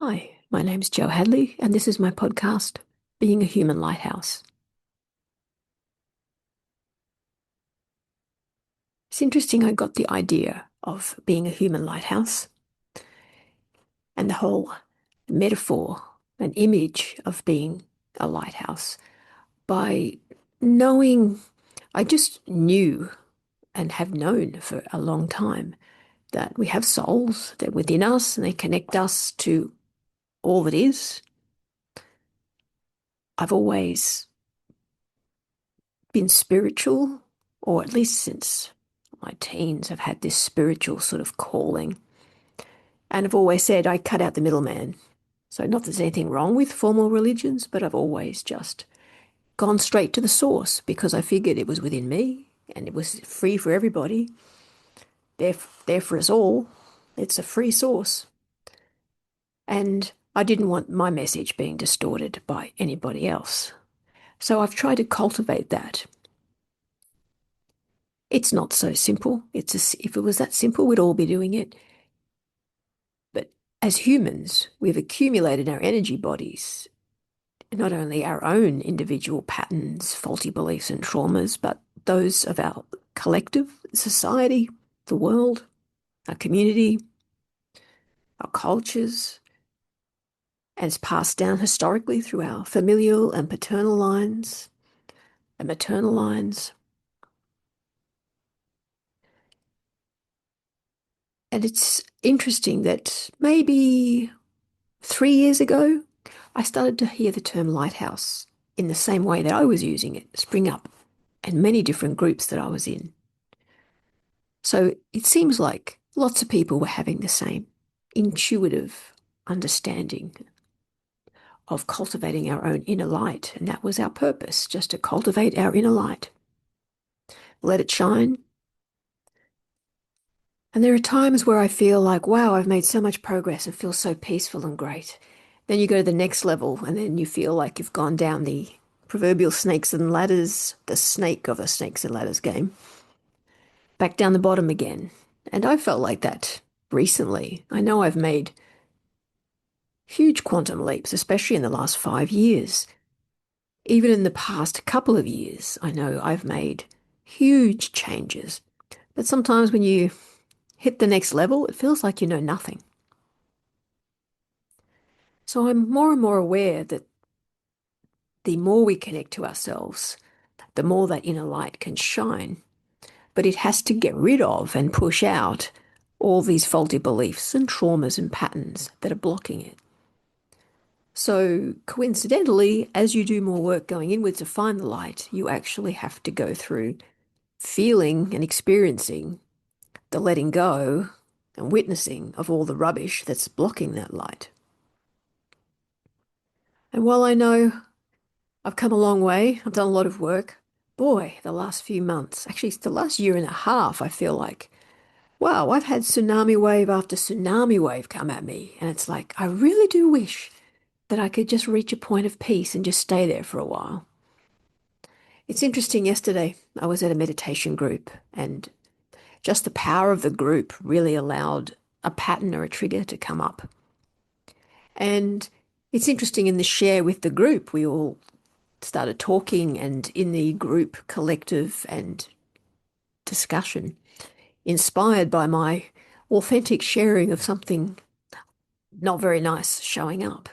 Hi, my name's Jo Hadley, and this is my podcast, Being a Human Lighthouse. It's interesting, I got the idea of being a human lighthouse and the whole metaphor and image of being a lighthouse by knowing, I just knew and have known for a long time that we have souls, they're within us and they connect us to all that is. I've always been spiritual, or at least since my teens, have had this spiritual sort of calling. And I've always said I cut out the middleman. So, not that there's anything wrong with formal religions, but I've always just gone straight to the source because I figured it was within me and it was free for everybody, there for us all. It's a free source. And I didn't want my message being distorted by anybody else. So I've tried to cultivate that. It's not so simple. If it was that simple, we'd all be doing it. But as humans, we've accumulated our energy bodies, not only our own individual patterns, faulty beliefs, and traumas, but those of our collective society, the world, our community, our cultures, and it's passed down historically through our familial and paternal lines and maternal lines. And it's interesting that maybe 3 years ago, I started to hear the term lighthouse in the same way that I was using it spring up in many different groups that I was in. So it seems like lots of people were having the same intuitive understanding of cultivating our own inner light. And that was our purpose, just to cultivate our inner light, let it shine. And there are times where I feel like, wow, I've made so much progress and feel so peaceful and great. Then you go to the next level and then you feel like you've gone down the proverbial snakes and ladders, the snake of the snakes and ladders game, back down the bottom again. And I felt like that recently. I know I've made huge quantum leaps, especially in the last 5 years. Even in the past couple of years, I know I've made huge changes. But sometimes when you hit the next level, it feels like you know nothing. So I'm more and more aware that the more we connect to ourselves, the more that inner light can shine. But it has to get rid of and push out all these faulty beliefs and traumas and patterns that are blocking it. So, coincidentally, as you do more work going inward to find the light, you actually have to go through feeling and experiencing the letting go and witnessing of all the rubbish that's blocking that light. And while I know I've come a long way, I've done a lot of work, boy, the last few months, actually, it's the last year and a half, I feel like, wow, I've had tsunami wave after tsunami wave come at me. And it's like, I really do wish that I could just reach a point of peace and just stay there for a while. It's interesting, yesterday I was at a meditation group and just the power of the group really allowed a pattern or a trigger to come up. And it's interesting, in the share with the group, we all started talking, and in the group collective and discussion, inspired by my authentic sharing of something not very nice showing up.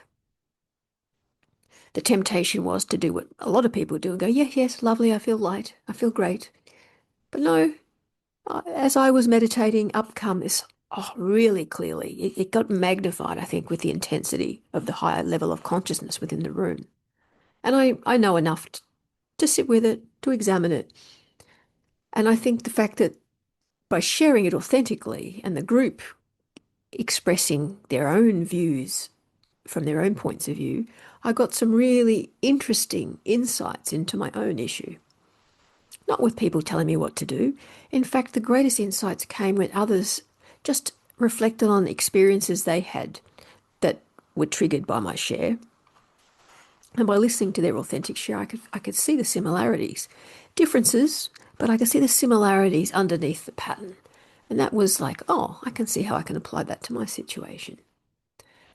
The temptation was to do what a lot of people do and go, yes, yes, lovely, I feel light, I feel great. But no, as I was meditating, up come this, really clearly. It got magnified, I think, with the intensity of the higher level of consciousness within the room. And I know enough to sit with it, to examine it. And I think the fact that by sharing it authentically and the group expressing their own views from their own points of view, I got some really interesting insights into my own issue. Not with people telling me what to do. In fact, the greatest insights came when others just reflected on experiences they had that were triggered by my share. And by listening to their authentic share, I could see the similarities, differences, but I could see the similarities underneath the pattern. And that was like, oh, I can see how I can apply that to my situation.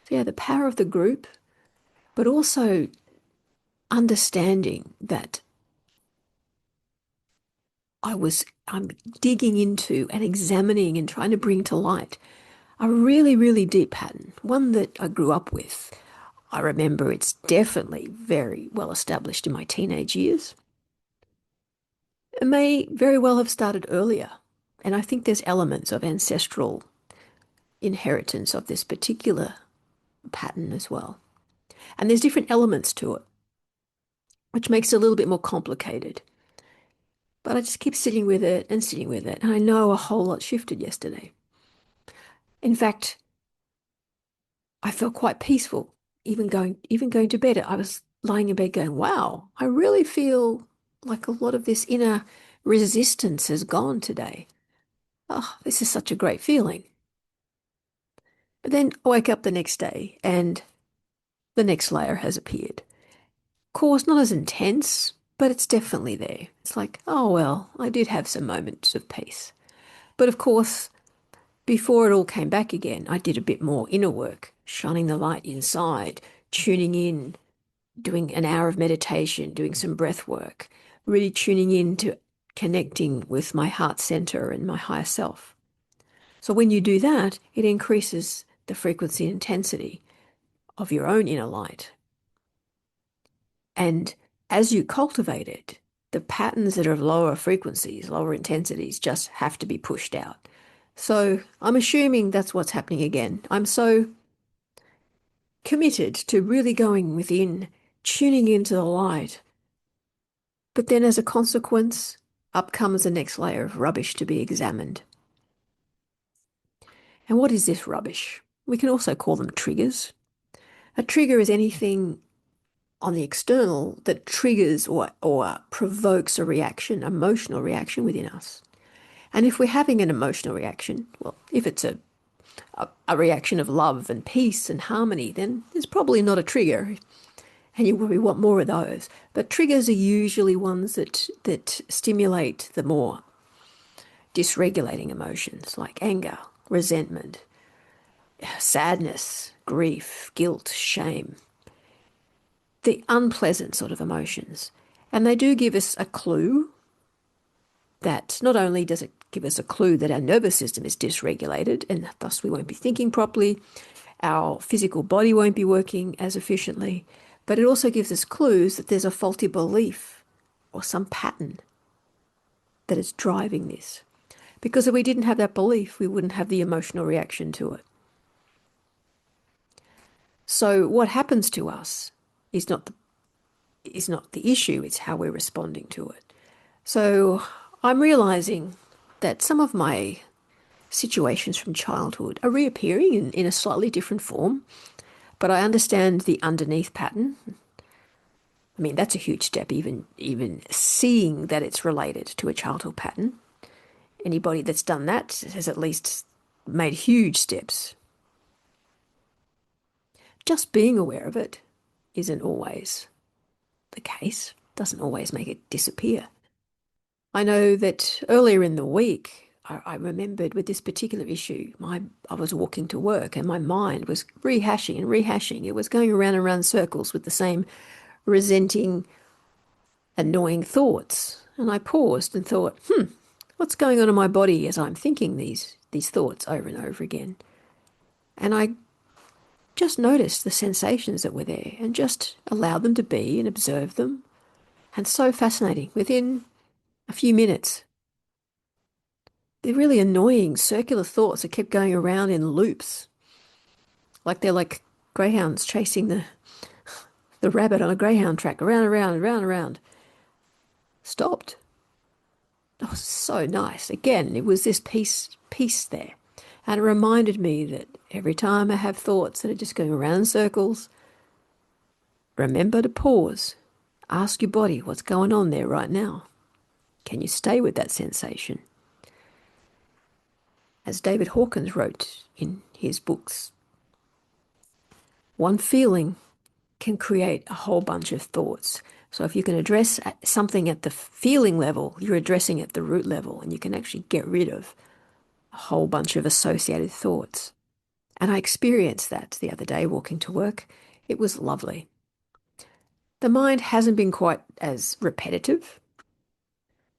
So yeah, the power of the group, but also understanding that I'm digging into and examining and trying to bring to light a really, really deep pattern, one that I grew up with. I remember it's definitely very well established in my teenage years. It may very well have started earlier, and I think there's elements of ancestral inheritance of this particular pattern as well. And there's different elements to it, which makes it a little bit more complicated. But I just keep sitting with it and sitting with it, and I know a whole lot shifted yesterday. In fact, I felt quite peaceful, even going to bed. I was lying in bed going, wow, I really feel like a lot of this inner resistance has gone today. Oh, this is such a great feeling. But then I wake up the next day and the next layer has appeared. Of course, not as intense, but it's definitely there. It's like, oh, well, I did have some moments of peace. But of course, before it all came back again, I did a bit more inner work, shining the light inside, tuning in, doing an hour of meditation, doing some breath work, really tuning in to connecting with my heart center and my higher self. So when you do that, it increases the frequency and intensity of your own inner light. And as you cultivate it, the patterns that are of lower frequencies, lower intensities, just have to be pushed out. So I'm assuming that's what's happening again. I'm so committed to really going within, tuning into the light. But then as a consequence, up comes the next layer of rubbish to be examined. And what is this rubbish? We can also call them triggers. A trigger is anything on the external that triggers or provokes a reaction, emotional reaction within us. And if we're having an emotional reaction, well, if it's a reaction of love and peace and harmony, then it's probably not a trigger. And you probably want more of those. But triggers are usually ones that stimulate the more dysregulating emotions like anger, resentment, sadness, grief, guilt, shame, the unpleasant sort of emotions. And they do give us a clue that not only does it give us a clue that our nervous system is dysregulated and thus we won't be thinking properly, our physical body won't be working as efficiently, but it also gives us clues that there's a faulty belief or some pattern that is driving this. Because if we didn't have that belief, we wouldn't have the emotional reaction to it. So what happens to us is not the issue, it's how we're responding to it. So I'm realizing that some of my situations from childhood are reappearing in a slightly different form, but I understand the underneath pattern. I mean, that's a huge step, even seeing that it's related to a childhood pattern. Anybody that's done that has at least made huge steps. Just being aware of it isn't always the case, doesn't always make it disappear. I know that earlier in the week, I remembered with this particular issue, I was walking to work and my mind was rehashing and rehashing. It was going around and around circles with the same resenting, annoying thoughts. And I paused and thought, what's going on in my body as I'm thinking these thoughts over and over again? And I just noticed the sensations that were there and just allowed them to be and observe them. And so fascinating. Within a few minutes, they're really annoying circular thoughts that kept going around in loops. Like they're like greyhounds chasing the rabbit on a greyhound track, around, around, around, around. Stopped. That was so nice. Again, it was this peace there. And it reminded me that every time I have thoughts that are just going around in circles, remember to pause. Ask your body what's going on there right now. Can you stay with that sensation? As David Hawkins wrote in his books, one feeling can create a whole bunch of thoughts. So if you can address something at the feeling level, you're addressing at the root level, and you can actually get rid of a whole bunch of associated thoughts. And I experienced that the other day walking to work. It was lovely. The mind hasn't been quite as repetitive,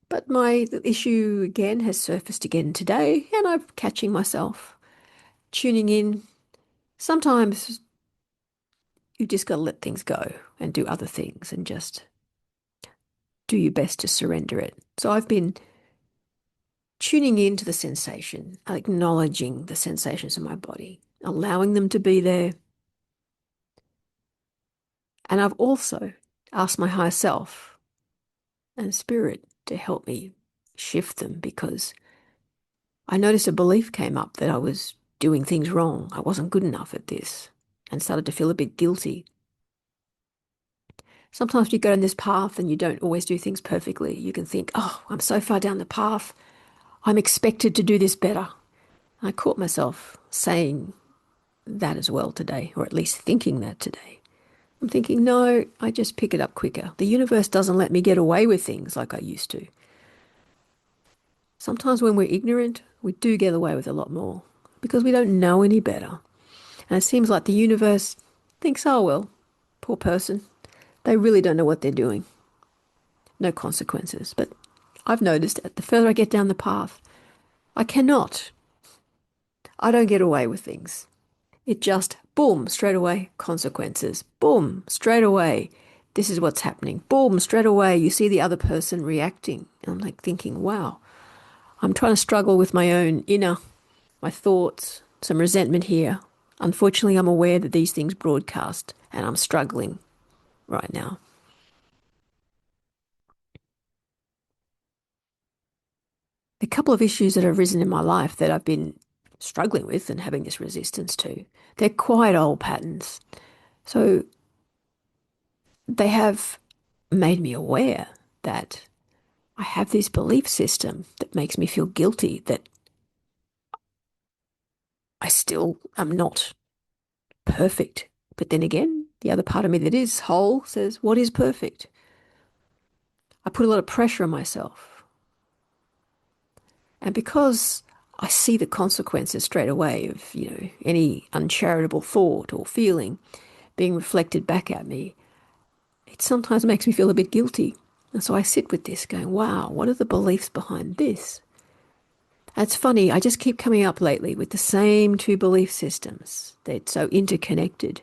but my issue again has surfaced again today, and I'm catching myself tuning in. Sometimes you just got to let things go and do other things and just do your best to surrender it. So I've been tuning into the sensation, acknowledging the sensations in my body, allowing them to be there. And I've also asked my higher self and spirit to help me shift them because I noticed a belief came up that I was doing things wrong. I wasn't good enough at this and started to feel a bit guilty. Sometimes you go down this path and you don't always do things perfectly. You can think, oh, I'm so far down the path. I'm expected to do this better. I caught myself saying that as well today, or at least thinking that today. I'm thinking, no, I just pick it up quicker. The universe doesn't let me get away with things like I used to. Sometimes when we're ignorant, we do get away with a lot more because we don't know any better. And it seems like the universe thinks, oh, well, poor person. They really don't know what they're doing. No consequences. But I've noticed that the further I get down the path, I cannot. I don't get away with things. It just, boom, straight away, consequences. Boom, straight away, this is what's happening. Boom, straight away, you see the other person reacting. And I'm like thinking, wow, I'm trying to struggle with my own inner, my thoughts, some resentment here. Unfortunately, I'm aware that these things broadcast and I'm struggling right now. A couple of issues that have risen in my life that I've been struggling with and having this resistance to, they're quite old patterns. So they have made me aware that I have this belief system that makes me feel guilty that I still am not perfect. But then again, the other part of me that is whole says, what is perfect? I put a lot of pressure on myself. And because I see the consequences straight away of, any uncharitable thought or feeling being reflected back at me, it sometimes makes me feel a bit guilty. And so I sit with this going, wow, what are the beliefs behind this? And it's funny, I just keep coming up lately with the same two belief systems. They're so interconnected.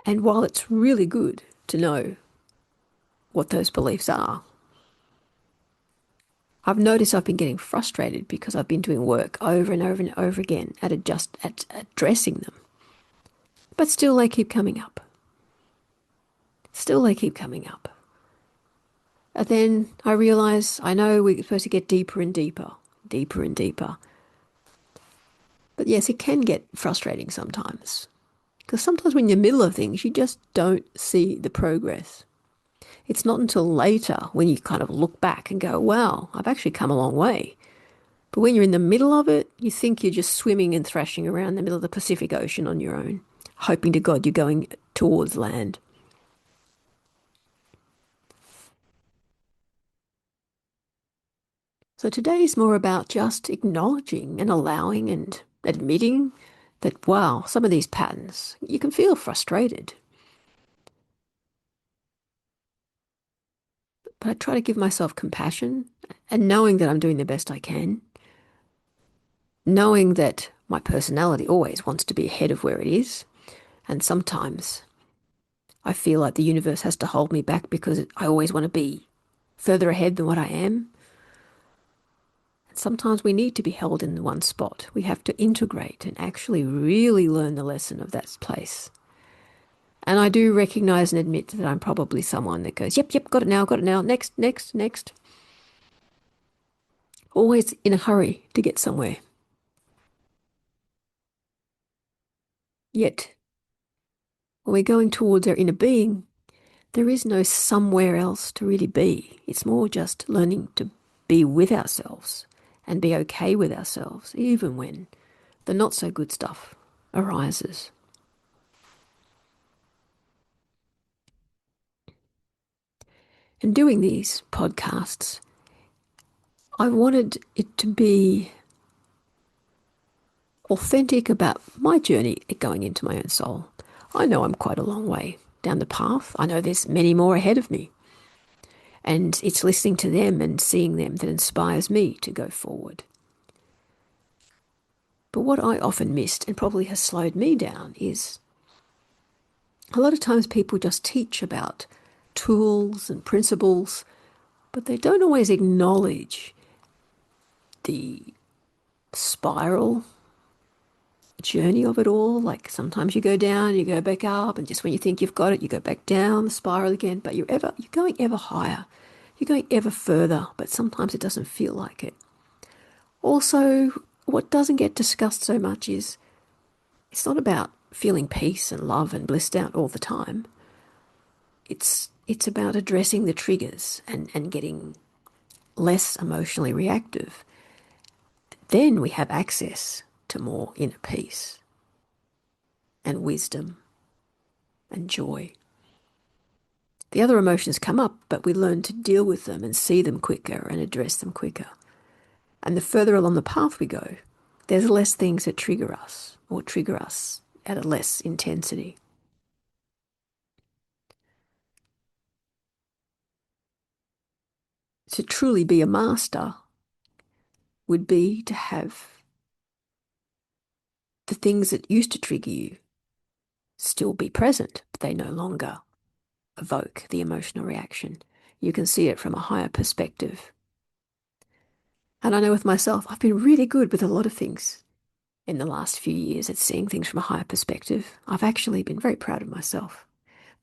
And while it's really good to know what those beliefs are, I've noticed I've been getting frustrated because I've been doing work over and over and over again at addressing them. But still they keep coming up. Still they keep coming up. And then I realise I know we're supposed to get deeper and deeper, deeper and deeper. But yes, it can get frustrating sometimes. Because sometimes when you're in the middle of things, you just don't see the progress. It's not until later when you kind of look back and go, wow, I've actually come a long way. But when you're in the middle of it, you think you're just swimming and thrashing around the middle of the Pacific Ocean on your own, hoping to God you're going towards land. So today is more about just acknowledging and allowing and admitting that, wow, some of these patterns, you can feel frustrated. But I try to give myself compassion and knowing that I'm doing the best I can, knowing that my personality always wants to be ahead of where it is. And sometimes I feel like the universe has to hold me back because I always want to be further ahead than what I am. And sometimes we need to be held in one spot. We have to integrate and actually really learn the lesson of that place. And I do recognize and admit that I'm probably someone that goes, yep, yep, got it now, next, next, next. Always in a hurry to get somewhere. Yet, when we're going towards our inner being, there is no somewhere else to really be. It's more just learning to be with ourselves and be okay with ourselves, even when the not so good stuff arises. In doing these podcasts, I wanted it to be authentic about my journey going into my own soul. I know I'm quite a long way down the path. I know there's many more ahead of me. And it's listening to them and seeing them that inspires me to go forward. But what I often missed and probably has slowed me down is a lot of times people just teach about tools and principles, but they don't always acknowledge the spiral journey of it all. Like sometimes you go down, you go back up, and just when you think you've got it, you go back down the spiral again. But you're going ever higher. You're going ever further, but sometimes it doesn't feel like it. Also, what doesn't get discussed so much is it's not about feeling peace and love and blissed out all the time. It's about addressing the triggers and getting less emotionally reactive. Then we have access to more inner peace and wisdom and joy. The other emotions come up, but we learn to deal with them and see them quicker and address them quicker. And the further along the path we go, there's less things that trigger us or trigger us at a less intensity. To truly be a master would be to have the things that used to trigger you still be present, but they no longer evoke the emotional reaction. You can see it from a higher perspective. And I know with myself, I've been really good with a lot of things in the last few years at seeing things from a higher perspective. I've actually been very proud of myself.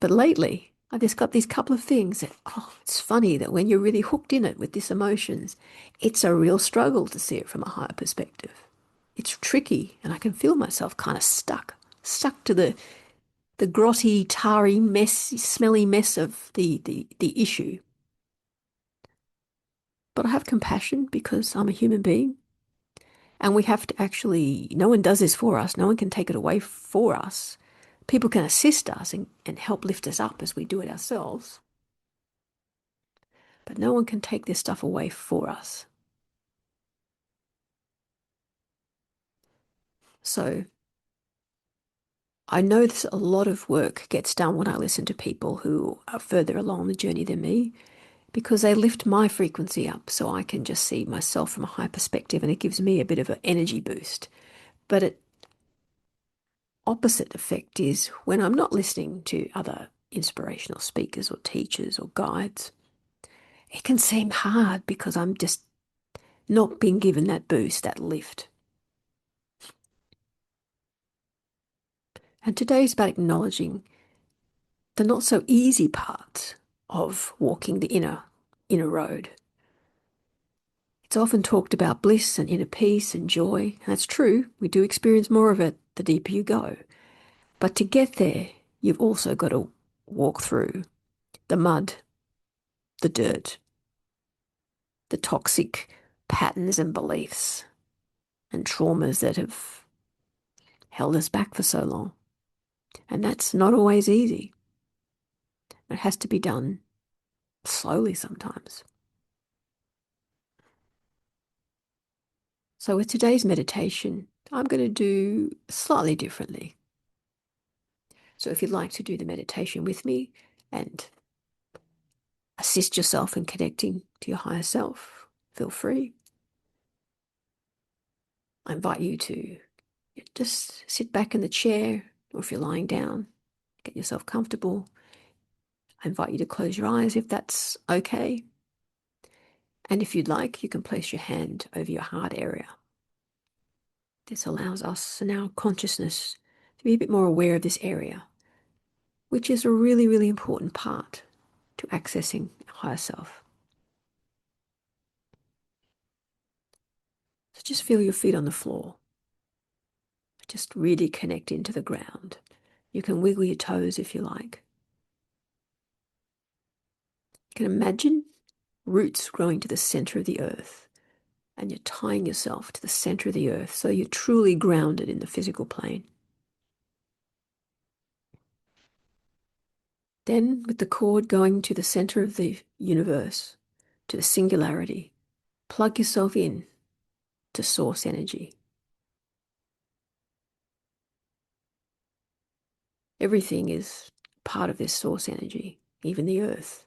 But lately, I've just got these couple of things that, it's funny that when you're really hooked in it with these emotions, it's a real struggle to see it from a higher perspective. It's tricky, and I can feel myself kind of stuck to the grotty, tarry, messy, smelly mess of the issue. But I have compassion because I'm a human being. And we have to actually, no one does this for us. No one can take it away for us. People can assist us and help lift us up as we do it ourselves. But no one can take this stuff away for us. So I know this, a lot of work gets done when I listen to people who are further along the journey than me, because they lift my frequency up so I can just see myself from a high perspective, and it gives me a bit of an energy boost. But an opposite effect is when I'm not listening to other inspirational speakers or teachers or guides, it can seem hard because I'm just not being given that boost, that lift. And today's about acknowledging the not so easy parts of walking the inner road. It's often talked about bliss and inner peace and joy. And that's true. We do experience more of it the deeper you go. But to get there, you've also got to walk through the mud, the dirt, the toxic patterns and beliefs and traumas that have held us back for so long. And that's not always easy. It has to be done slowly sometimes. So with today's meditation, I'm going to do slightly differently. So if you'd like to do the meditation with me and assist yourself in connecting to your higher self, feel free. I invite you to just sit back in the chair, or if you're lying down, get yourself comfortable. I invite you to close your eyes if that's okay. And if you'd like, you can place your hand over your heart area. This allows us in our consciousness to be a bit more aware of this area, which is a really, really important part to accessing our higher self. So just feel your feet on the floor. Just really connect into the ground. You can wiggle your toes if you like. You can imagine roots growing to the center of the earth, and you're tying yourself to the center of the earth so you're truly grounded in the physical plane. Then, with the cord going to the center of the universe, to the singularity, plug yourself in to source energy. Everything is part of this source energy, even the earth.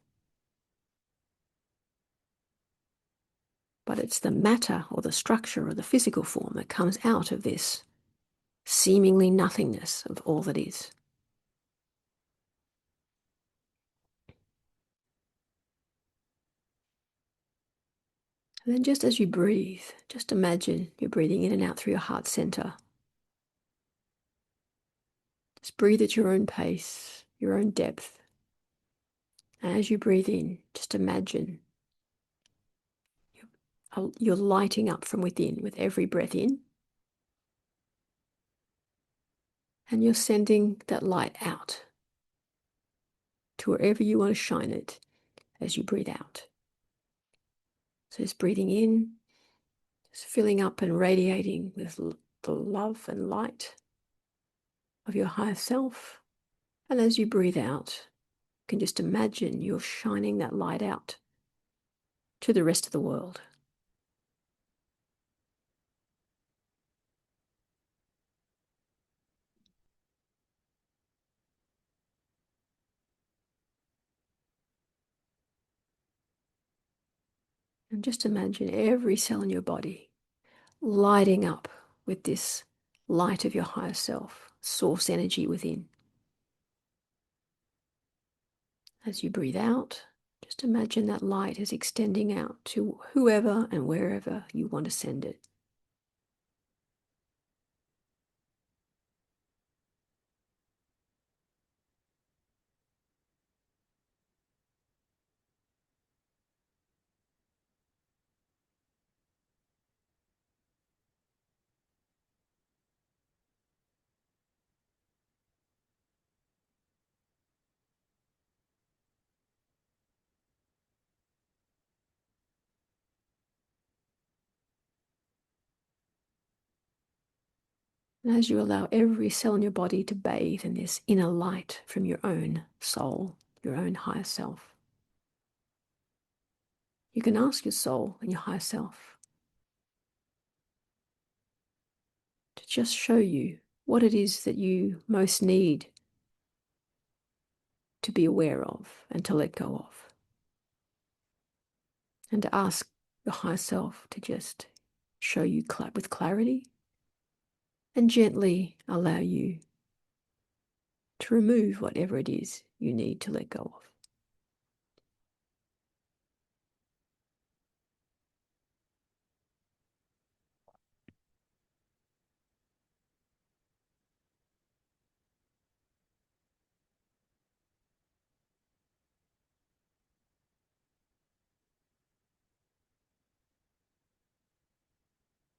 But it's the matter or the structure or the physical form that comes out of this seemingly nothingness of all that is. And then just as you breathe, just imagine you're breathing in and out through your heart center. Just breathe at your own pace, your own depth. And as you breathe in, just imagine you're lighting up from within with every breath in. And you're sending that light out to wherever you want to shine it as you breathe out. So just breathing in, just filling up and radiating with the love and light of your higher self. And as you breathe out, you can just imagine you're shining that light out to the rest of the world. And just imagine every cell in your body lighting up with this light of your higher self, source energy within. As you breathe out, just imagine that light is extending out to whoever and wherever you want to send it. And as you allow every cell in your body to bathe in this inner light from your own soul, your own higher self, you can ask your soul and your higher self to just show you what it is that you most need to be aware of and to let go of. And to ask your higher self to just show you with clarity and gently allow you to remove whatever it is you need to let go of.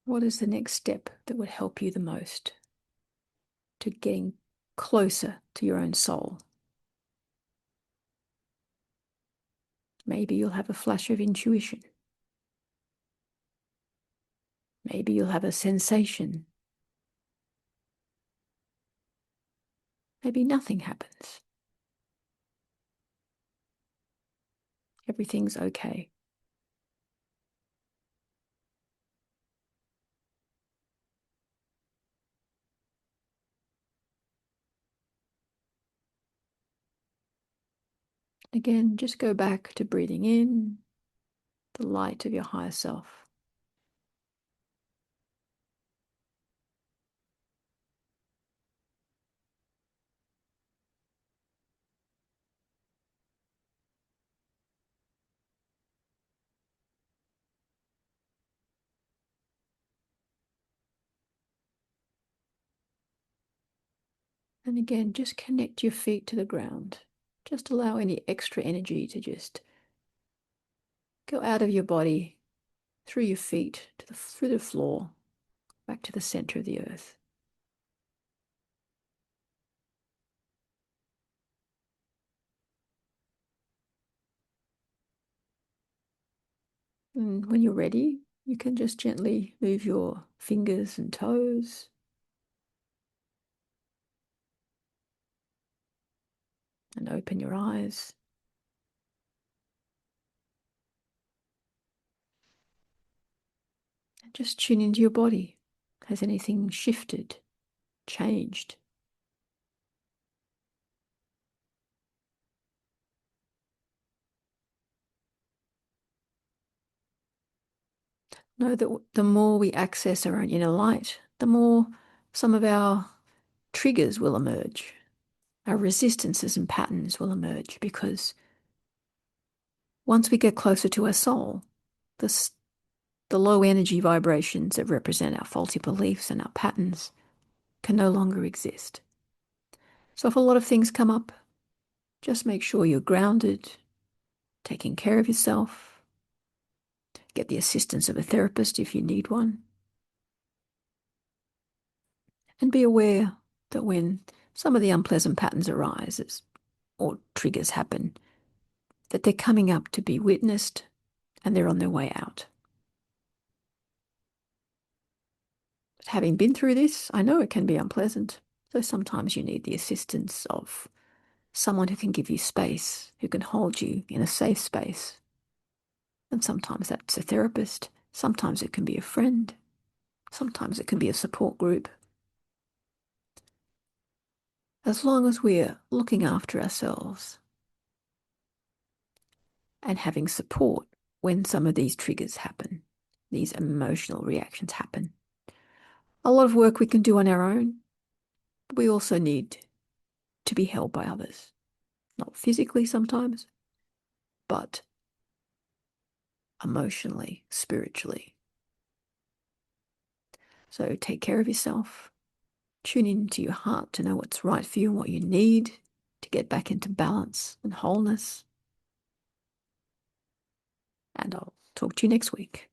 What is the next step that would help you the most to getting closer to your own soul? Maybe you'll have a flash of intuition. Maybe you'll have a sensation. Maybe nothing happens. Everything's okay. Again, just go back to breathing in the light of your higher self. And again, just connect your feet to the ground. Just allow any extra energy to just go out of your body, through your feet, through the floor, back to the center of the earth. And when you're ready, you can just gently move your fingers and toes. And open your eyes. And just tune into your body. Has anything shifted, changed? Know that the more we access our own inner light, the more some of our triggers will emerge. Our resistances and patterns will emerge because once we get closer to our soul, the low energy vibrations that represent our faulty beliefs and our patterns can no longer exist. So if a lot of things come up, just make sure you're grounded, taking care of yourself, get the assistance of a therapist if you need one, and be aware that when some of the unpleasant patterns arise or triggers happen, that they're coming up to be witnessed and they're on their way out. But having been through this, I know it can be unpleasant. So sometimes you need the assistance of someone who can give you space, who can hold you in a safe space. And sometimes that's a therapist. Sometimes it can be a friend. Sometimes it can be a support group. As long as we're looking after ourselves and having support when some of these triggers happen, these emotional reactions happen. A lot of work we can do on our own, but we also need to be held by others. Not physically sometimes, but emotionally, spiritually. So take care of yourself. Tune into your heart to know what's right for you and what you need to get back into balance and wholeness. And I'll talk to you next week.